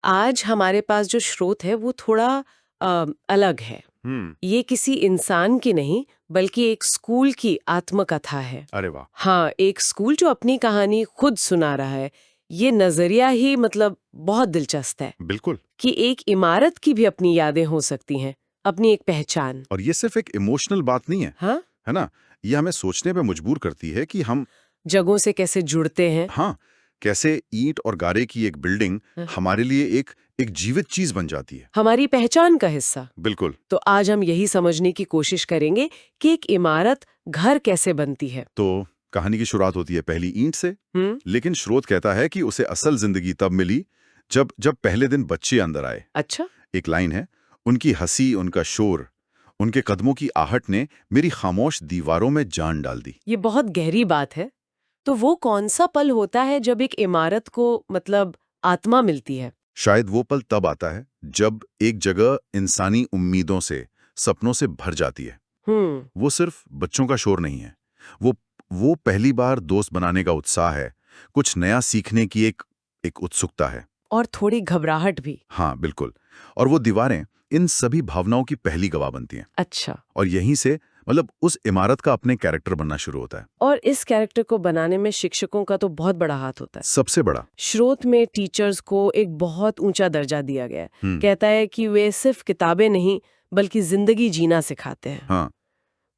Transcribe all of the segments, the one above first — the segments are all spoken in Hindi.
आज हमारे पास जो स्रोत है वो थोड़ा अलग है। ये किसी इंसान की नहीं बल्कि एक स्कूल की आत्मकथा है। अरे वाह। हाँ, एक स्कूल जो अपनी कहानी खुद सुना रहा है। ये नजरिया ही मतलब बहुत दिलचस्प है बिल्कुल। कि एक इमारत की भी अपनी यादें हो सकती हैं, अपनी एक पहचान। और ये सिर्फ एक इमोशनल बात नहीं है, हाँ, है ना? ये हमें सोचने पे मजबूर करती है कि हम जगहों से कैसे जुड़ते हैं। हाँ, कैसे ईंट और गारे की एक बिल्डिंग हाँ। हमारे लिए एक एक जीवित चीज बन जाती है। हमारी पहचान का हिस्सा। बिल्कुल। तो आज हम यही समझने की कोशिश करेंगे कि एक इमारत घर कैसे बनती है। तो कहानी की शुरुआत होती है पहली ईंट से, लेकिन स्रोत कहता है कि उसे असल जिंदगी तब मिली जब जब पहले दिन बच्चे अंदर आए। अच्छा। एक लाइन है, उनकी हंसी, उनका शोर, उनके कदमों की आहट ने मेरी खामोश दीवारों में जान डाल दी। ये बहुत गहरी बात है। तो वो कौन सा पल होता है जब एक इमारत को मतलब आत्मा मिलती है? शायद वो पल तब आता है जब एक जगह इंसानी उम्मीदों से, सपनों से भर जाती है। वो सिर्फ बच्चों का शोर नहीं है, वो पहली बार दोस्त बनाने का उत्साह है, कुछ नया सीखने की एक उत्सुकता है। और थोड़ी घबराहट भी। हाँ बिल्कुल। और वो दीवारें इन सभी भावनाओं की पहली गवाह बनती हैं। अच्छा। और यहीं से मतलब उस इमारत का अपने कैरेक्टर बनना शुरू होता है। और इस कैरेक्टर को बनाने में शिक्षकों का तो बहुत बड़ा हाथ होता है। सबसे बड़ा। स्रोत में टीचर्स को एक बहुत ऊंचा दर्जा दिया गया है। कहता है कि वे सिर्फ किताबें नहीं बल्कि जिंदगी जीना सिखाते हैं। हाँ।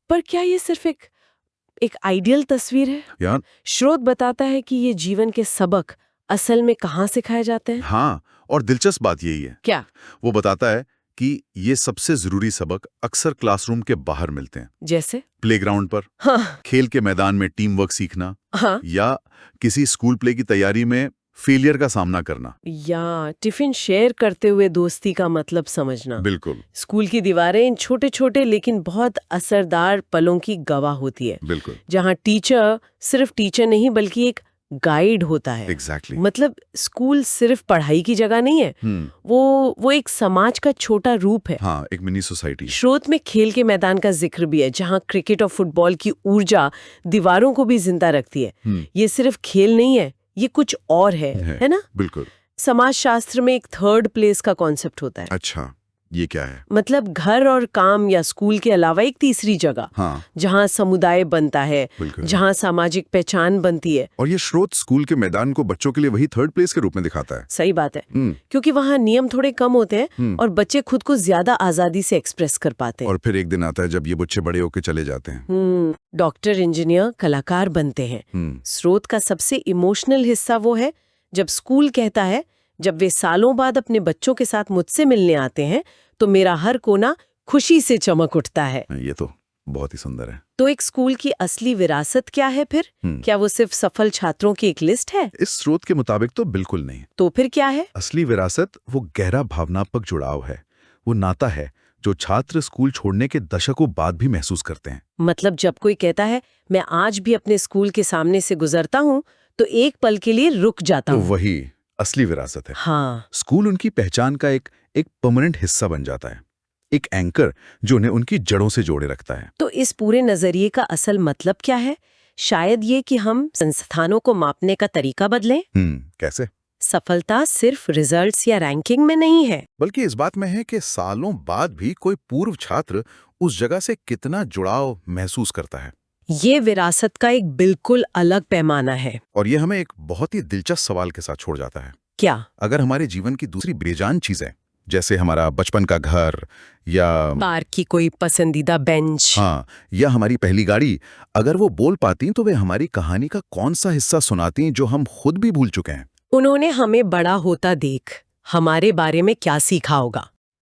पर क्या ये सिर्फ एक आइडियल तस्वीर है? यार, स्रोत बताता है कि ये जीवन के सबक असल में कहाँ सिखाए जाते हैं। हाँ, और दिलचस्प बात यही है। क्या? वो बताता है कि ये सबसे जरूरी सबक अक्सर क्लासरूम के बाहर मिलते हैं। जैसे प्लेग्राउंड पर, हाँ। खेल के मैदान में टीम वर्क सीखना, हाँ। या किसी स्कूल प्ले की तैयारी में फेलियर का सामना करना, या टिफिन शेयर करते हुए दोस्ती का मतलब समझना। बिल्कुल। स्कूल की दीवारें इन छोटे छोटे लेकिन बहुत असरदार पलों की गवाह होती है। बिल्कुल। जहाँ टीचर सिर्फ टीचर नहीं बल्कि एक गाइड होता है। एग्जैक्टली। मतलब स्कूल सिर्फ पढ़ाई की जगह नहीं है, वो एक समाज का छोटा रूप है। हाँ, एक मिनी सोसाइटी। स्रोत में खेल के मैदान का जिक्र भी है, जहाँ क्रिकेट और फुटबॉल की ऊर्जा दीवारों को भी जिंदा रखती है। ये सिर्फ खेल नहीं है, ये कुछ और है ना? बिल्कुल। समाजशास्त्र में एक थर्ड प्लेस का कॉन्सेप्ट होता है। अच्छा, ये क्या है? मतलब घर और काम या स्कूल के अलावा एक तीसरी जगह, हाँ, जहाँ समुदाय बनता है, जहाँ सामाजिक पहचान बनती है। और ये स्रोत स्कूल के मैदान को बच्चों के लिए वही थर्ड प्लेस के रूप में दिखाता है। सही बात है, क्योंकि वहाँ नियम थोड़े कम होते हैं और बच्चे खुद को ज्यादा आजादी से एक्सप्रेस कर पाते हैं। और फिर एक दिन आता है जब ये बच्चे बड़े होके चले जाते हैं। डॉक्टर, इंजीनियर, कलाकार बनते हैं। स्रोत का सबसे इमोशनल हिस्सा वो है जब स्कूल कहता है, जब वे सालों बाद अपने बच्चों के साथ मुझसे मिलने आते हैं तो मेरा हर कोना खुशी से चमक उठता है। ये तो बहुत ही सुंदर है। तो एक स्कूल की असली विरासत क्या है फिर? क्या वो सिर्फ सफल छात्रों की एक लिस्ट है? इस स्रोत के मुताबिक तो बिल्कुल नहीं। तो फिर क्या है? असली विरासत वो गहरा भावनात्मक जुड़ाव है, वो नाता है जो छात्र स्कूल छोड़ने के दशकों बाद भी महसूस करते हैं। मतलब जब कोई कहता है मैं आज भी अपने स्कूल के सामने से गुजरता हूँ तो एक पल के लिए रुक जाता हूँ। वही असली विरासत है। हाँ। स्कूल उनकी पहचान का एक परमानेंट हिस्सा बन जाता है, एक एंकर जो उन्हें उनकी जड़ों से जोड़े रखता है। तो इस पूरे नजरिए का असल मतलब क्या है? शायद ये कि हम संस्थानों को मापने का तरीका बदलें। कैसे? सफलता सिर्फ रिजल्ट्स या रैंकिंग में नहीं है, बल्कि इस बात में है कि सालों बाद भी कोई पूर्व छात्र उस जगह से कितना जुड़ाव महसूस करता है। ये विरासत का एक बिल्कुल अलग पैमाना है। और ये हमें एक बहुत ही दिलचस्प सवाल के साथ छोड़ जाता है। क्या? अगर हमारे जीवन की दूसरी बेजान चीजें, जैसे हमारा बचपन का घर या पार्क की कोई पसंदीदा बेंच, हाँ, या हमारी पहली गाड़ी, अगर वो बोल पाती तो वे हमारी कहानी का कौन सा हिस्सा सुनाती जो हम खुद भी भूल चुके हैं? उन्होंने हमें बड़ा होता देख हमारे बारे में क्या सीखा होगा?